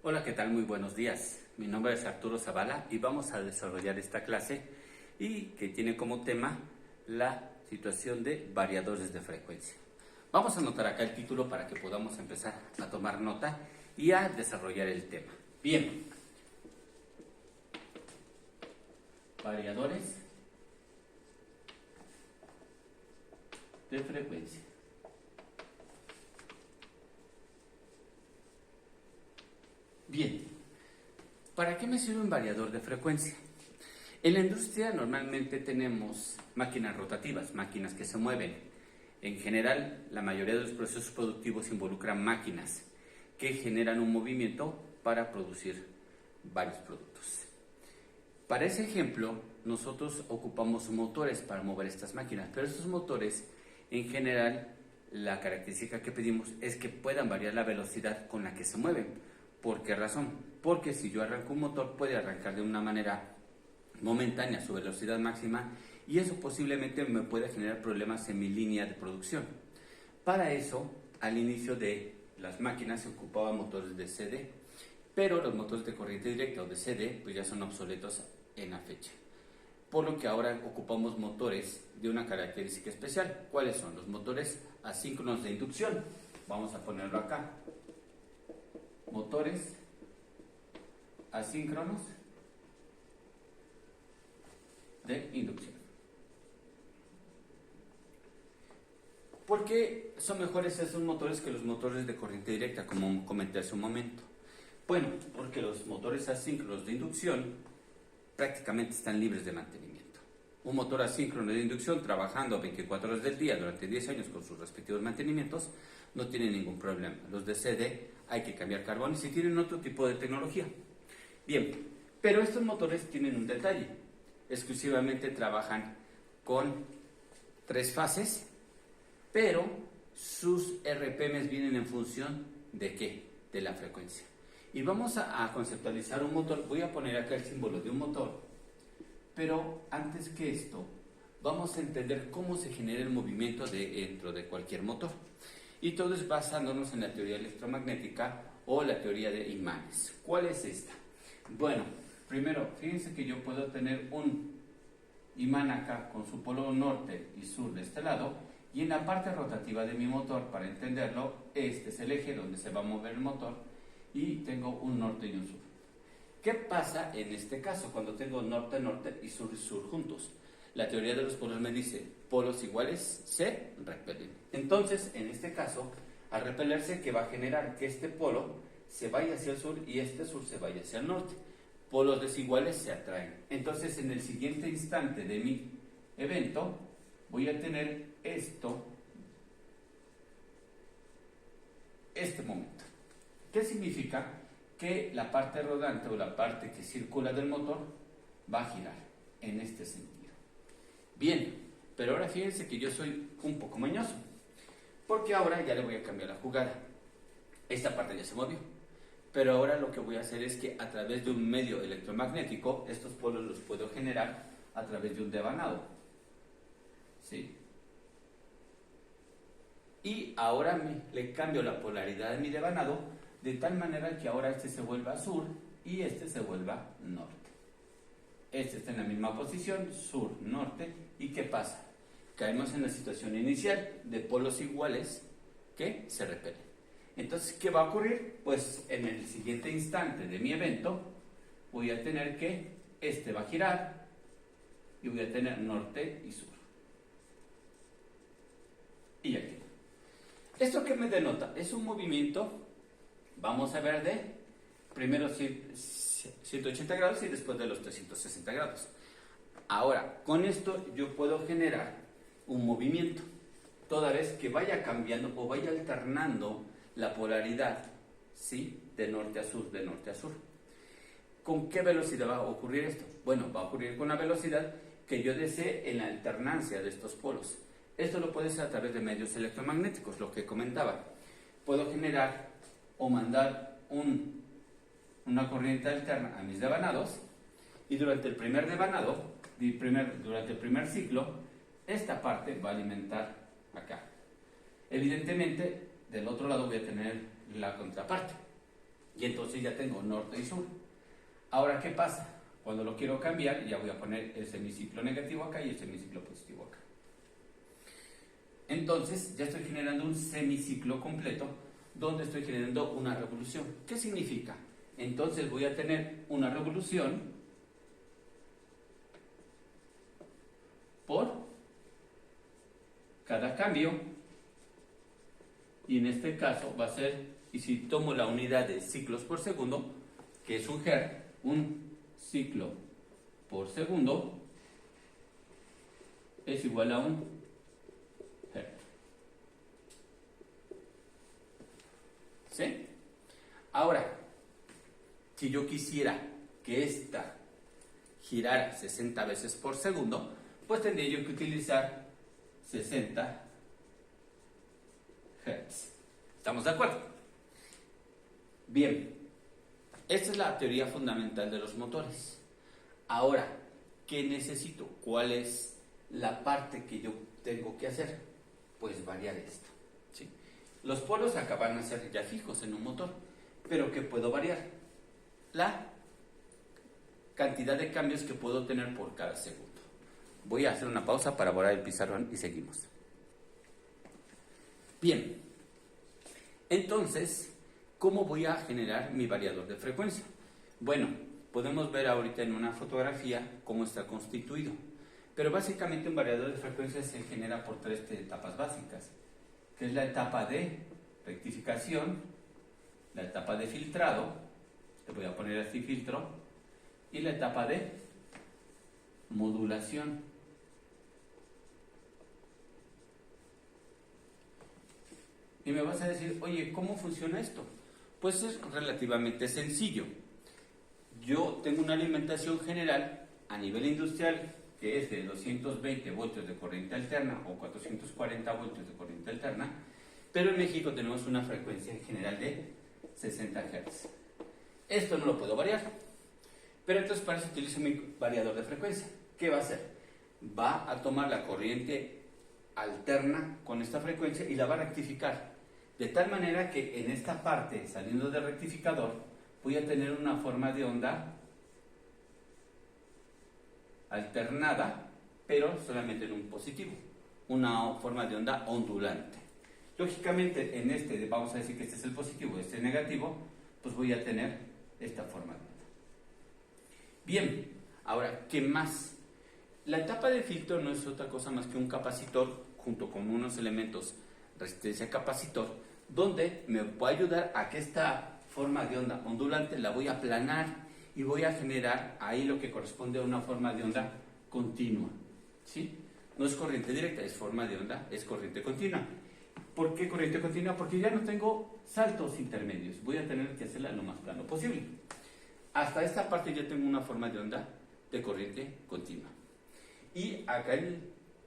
Hola, ¿qué tal? Muy buenos días. Mi nombre es Arturo Zavala y vamos a desarrollar esta clase y que tiene como tema la situación de variadores de frecuencia. Vamos a anotar acá el título para que podamos empezar a tomar nota y a desarrollar el tema. Bien. Variadores de frecuencia. Bien, ¿para qué me sirve un variador de frecuencia? En la industria normalmente tenemos máquinas rotativas, máquinas que se mueven. En general, la mayoría de los procesos productivos involucran máquinas que generan un movimiento para producir varios productos. Para ese ejemplo, nosotros ocupamos motores para mover estas máquinas, pero estos motores, en general, la característica que pedimos es que puedan variar la velocidad con la que se mueven. ¿Por qué razón? Porque si yo arranco un motor, puede arrancar de una manera momentánea a su velocidad máxima y eso posiblemente me puede generar problemas en mi línea de producción. Para eso, al inicio de las máquinas se ocupaban motores de CD, pero los motores de corriente directa o de CD pues ya son obsoletos en la fecha. Por lo que ahora ocupamos motores de una característica especial. ¿Cuáles son? Los motores asíncronos de inducción. Vamos a ponerlo acá. Motores asíncronos de inducción. ¿Por qué son mejores esos motores que los motores de corriente directa, como comenté hace un momento? Bueno, porque los motores asíncronos de inducción prácticamente están libres de mantenimiento. Un motor asíncrono de inducción trabajando 24 horas del día durante 10 años con sus respectivos mantenimientos no tiene ningún problema. Los de CD hay que cambiar carbones y tienen otro tipo de tecnología. Bien, pero estos motores tienen un detalle. Exclusivamente trabajan con 3 fases, pero sus RPMs vienen en función ¿de qué? De la frecuencia. Y vamos a conceptualizar un motor. Voy a poner acá el símbolo de un motor, pero antes que esto, vamos a entender cómo se genera el movimiento dentro de cualquier motor. Y todo es basándonos en la teoría electromagnética o la teoría de imanes. ¿Cuál es esta? Bueno, primero, fíjense que yo puedo tener un imán acá con su polo norte y sur de este lado, y en la parte rotativa de mi motor, para entenderlo, este es el eje donde se va a mover el motor, y tengo un norte y un sur. ¿Qué pasa en este caso cuando tengo norte-norte y sur-sur juntos? La teoría de los polos me dice, polos iguales se repelen. Entonces, en este caso, al repelerse, ¿qué va a generar? Que este polo se vaya hacia el sur y este sur se vaya hacia el norte. Polos desiguales se atraen. Entonces, en el siguiente instante de mi evento, voy a tener este momento. ¿Qué significa? Que la parte rodante o la parte que circula del motor va a girar en este sentido. Bien, pero ahora fíjense que yo soy un poco mañoso, porque ahora ya le voy a cambiar la jugada. Esta parte ya se movió, pero ahora lo que voy a hacer es que a través de un medio electromagnético, estos polos los puedo generar a través de un devanado. ¿Sí? Y ahora le cambio la polaridad de mi devanado de tal manera que ahora este se vuelva sur y este se vuelva norte. Este está en la misma posición, sur, norte, ¿y qué pasa? Caemos en la situación inicial de polos iguales que se repelen. Entonces, ¿qué va a ocurrir? Pues en el siguiente instante de mi evento voy a tener que este va a girar y voy a tener norte y sur. Y aquí. ¿Esto qué me denota? Es un movimiento, vamos a ver, de primero 180 grados y después de los 360 grados. Ahora, con esto yo puedo generar un movimiento, toda vez que vaya cambiando o vaya alternando la polaridad, ¿sí? De norte a sur, de norte a sur. ¿Con qué velocidad va a ocurrir esto? Bueno, va a ocurrir con la velocidad que yo desee en la alternancia de estos polos. Esto lo puede hacer a través de medios electromagnéticos, lo que comentaba. Puedo generar o mandar una corriente alterna a mis devanados y durante el primer devanado, durante el primer ciclo, esta parte va a alimentar acá. Evidentemente, del otro lado voy a tener la contraparte. Y entonces ya tengo norte y sur. Ahora, ¿qué pasa? Cuando lo quiero cambiar, ya voy a poner el semiciclo negativo acá y el semiciclo positivo acá. Entonces, ya estoy generando un semiciclo completo donde estoy generando una revolución. ¿Qué significa? Entonces voy a tener una revolución por cada cambio, y en este caso va a ser, y si tomo la unidad de ciclos por segundo, que es un Hertz, un ciclo por segundo es igual a un Hertz. ¿Sí? Ahora, si yo quisiera que esta girara 60 veces por segundo, pues tendría yo que utilizar 60 Hertz. ¿Estamos de acuerdo? Bien, esta es la teoría fundamental de los motores. Ahora, ¿qué necesito? ¿Cuál es la parte que yo tengo que hacer? Pues variar esto, ¿sí? Los polos acaban a ser ya fijos en un motor, pero ¿qué puedo variar? La cantidad de cambios que puedo tener por cada segundo. Voy a hacer una pausa para borrar el pizarrón y seguimos. Bien, entonces, ¿cómo voy a generar mi variador de frecuencia? Bueno, podemos ver ahorita en una fotografía cómo está constituido. Pero básicamente un variador de frecuencia se genera por tres etapas básicas, que es la etapa de rectificación, la etapa de filtrado, le voy a poner así filtro, y la etapa de modulación. Y me vas a decir, oye, ¿cómo funciona esto? Pues es relativamente sencillo. Yo tengo una alimentación general a nivel industrial que es de 220 voltios de corriente alterna o 440 voltios de corriente alterna, pero en México tenemos una frecuencia en general de 60 Hz. Esto no lo puedo variar, pero entonces para eso utilizo mi variador de frecuencia. ¿Qué va a hacer? Va a tomar la corriente alterna con esta frecuencia y la va a rectificar. De tal manera que en esta parte, saliendo del rectificador, voy a tener una forma de onda alternada, pero solamente en un positivo. Una forma de onda ondulante. Lógicamente, en este, vamos a decir que este es el positivo, este es el negativo, pues voy a tener esta forma de onda. Bien, ahora, ¿qué más? La etapa de filtro no es otra cosa más que un capacitor junto con unos elementos resistencia capacitor, donde me va a ayudar a que esta forma de onda ondulante la voy a aplanar y voy a generar ahí lo que corresponde a una forma de onda continua, ¿sí? No es corriente directa, es forma de onda, es corriente continua. ¿Por qué corriente continua? Porque ya no tengo saltos intermedios, voy a tener que hacerla lo más plano posible. Hasta esta parte ya tengo una forma de onda de corriente continua. Y acá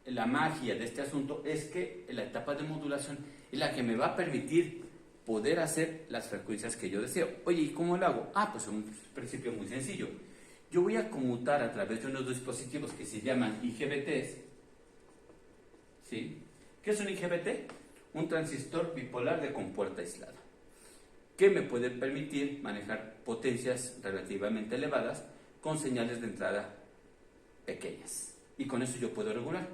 la magia de este asunto es que la etapa de modulación es la que me va a permitir poder hacer las frecuencias que yo deseo. Oye, ¿y cómo lo hago? Pues es un principio muy sencillo. Yo voy a conmutar a través de unos dispositivos que se llaman IGBTs. ¿Sí? ¿Qué es un IGBT? Un transistor bipolar de compuerta aislada, que me puede permitir manejar potencias relativamente elevadas con señales de entrada pequeñas. Y con eso yo puedo regular.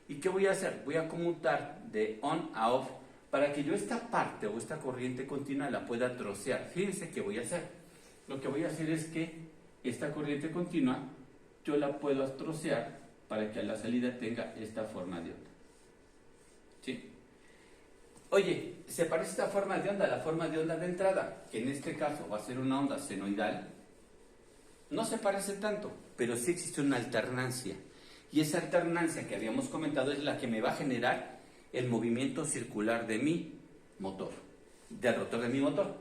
¿Y qué voy a hacer? Voy a conmutar de on a off para que yo esta parte o esta corriente continua la pueda trocear. Fíjense qué voy a hacer. Lo que voy a hacer es que esta corriente continua yo la puedo trocear para que a la salida tenga esta forma de onda. ¿Sí? Oye, ¿se parece esta forma de onda a la forma de onda de entrada? Que en este caso va a ser una onda senoidal. No se parece tanto, pero sí existe una alternancia. Y esa alternancia que habíamos comentado es la que me va a generar el movimiento circular de mi motor, del rotor de mi motor.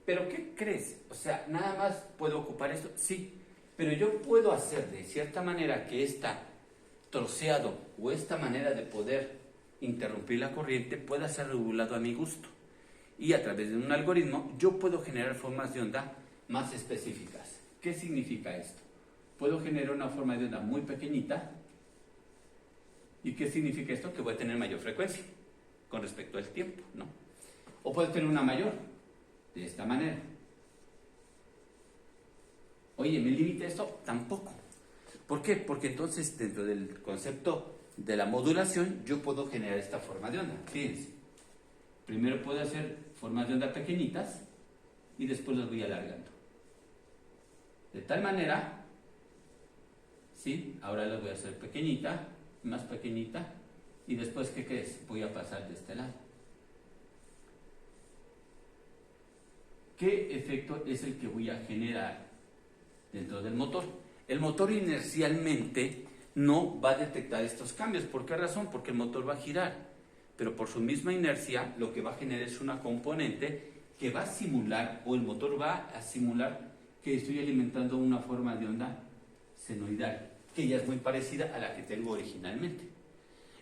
¿Pero qué crees? O sea, ¿nada más puedo ocupar esto? Sí, pero yo puedo hacer de cierta manera que esta troceado o esta manera de poder interrumpir la corriente pueda ser regulado a mi gusto. Y a través de un algoritmo yo puedo generar formas de onda más específicas. ¿Qué significa esto? Puedo generar una forma de onda muy pequeñita. ¿Y qué significa esto? Que voy a tener mayor frecuencia con respecto al tiempo, ¿no? O puedo tener una mayor, de esta manera. Oye, ¿me limita esto? Tampoco. ¿Por qué? Porque entonces dentro del concepto de la modulación yo puedo generar esta forma de onda. Fíjense. Primero puedo hacer formas de onda pequeñitas y después las voy alargando. De tal manera, ¿sí? Ahora las voy a hacer pequeñita, más pequeñita, y después, ¿qué crees? Voy a pasar de este lado. ¿Qué efecto es el que voy a generar dentro del motor? El motor inercialmente no va a detectar estos cambios. ¿Por qué razón? Porque el motor va a girar, pero por su misma inercia lo que va a generar es una componente que va a simular, o el motor va a simular que estoy alimentando una forma de onda senoidal, que ya es muy parecida a la que tengo originalmente.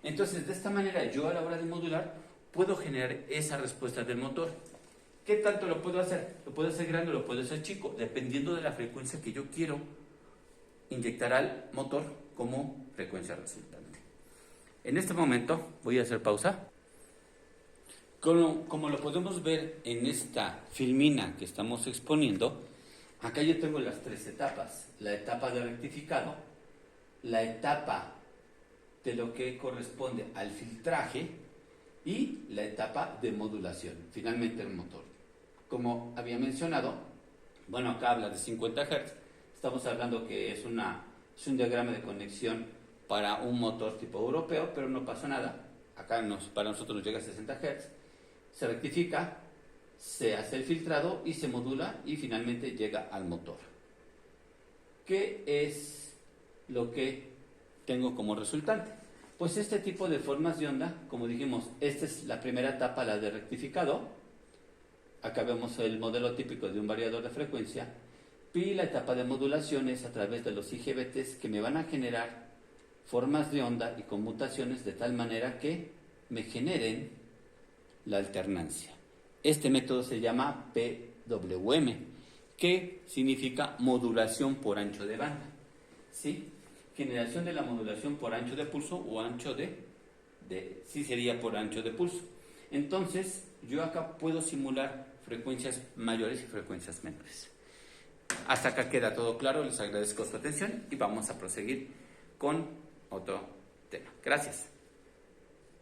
Entonces, de esta manera, yo a la hora de modular puedo generar esa respuesta del motor. ¿Qué tanto lo puedo hacer? Lo puedo hacer grande o lo puedo hacer chico, dependiendo de la frecuencia que yo quiero inyectar al motor como frecuencia resultante. En este momento voy a hacer pausa. Como lo podemos ver en esta filmina que estamos exponiendo, acá yo tengo las tres etapas. La etapa de rectificado, la etapa de lo que corresponde al filtraje y la etapa de modulación, finalmente el motor. Como había mencionado, bueno, acá habla de 50 Hz, estamos hablando que es un diagrama de conexión para un motor tipo europeo, pero no pasa nada. Acá para nosotros nos llega a 60 Hz, se rectifica, se hace el filtrado y se modula y finalmente llega al motor. ¿Qué es lo que tengo como resultante? Pues este tipo de formas de onda, como dijimos, esta es la primera etapa, la de rectificado. Acá vemos el modelo típico de un variador de frecuencia. Y la etapa de modulación es a través de los IGBTs que me van a generar formas de onda y conmutaciones de tal manera que me generen la alternancia. Este método se llama PWM, que significa modulación por ancho de banda. ¿Sí? Generación de la modulación por ancho de pulso o ancho sí sería por ancho de pulso. Entonces, yo acá puedo simular frecuencias mayores y frecuencias menores. Hasta acá queda todo claro, les agradezco su atención y vamos a proseguir con otro tema. Gracias.